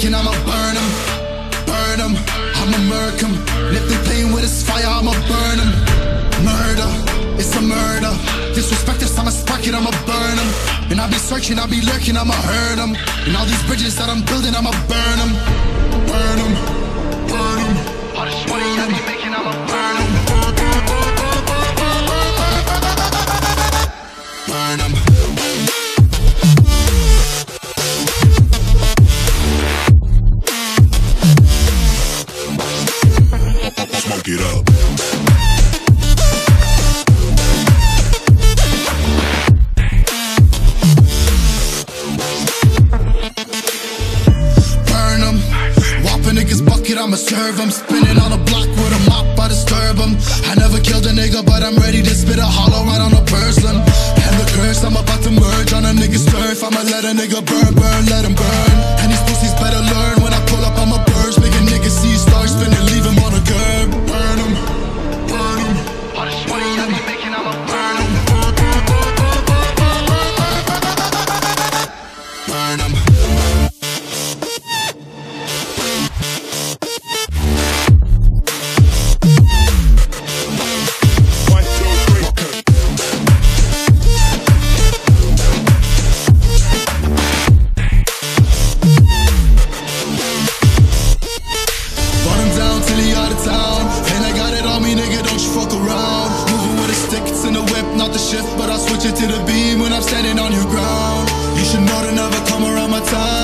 sparking, I'ma burn them. Burn them, I'ma murk them. And if they playing with this fire, I'ma burn them. Murder, it's a murder. Disrespect this, I'ma spark it, I'ma burn them. And I'll be searching, I'll be lurking, I'ma hurt them. And all these bridges that I'm building, I'ma burn them. Burn them, burn them. All this money I be making, I'ma burn them. Burn them. Smoke it up. I'ma serve him, spinning on a block with a mop, I disturb him. I never killed a nigga, but I'm ready to spit a hollow right on a person. And the curse, I'm about to merge on a nigga's turf. I'ma let a nigga burn, burn, let him burn. And these pussies better learn, when I pull up, I'ma burst. Make a nigga see stars spinning, leave him on a curb. Burn him, burn him. All this money I be making, I'ma burn him. Burn him. But I'll switch it to the beam when I'm standing on your ground. You should know to never come around my time.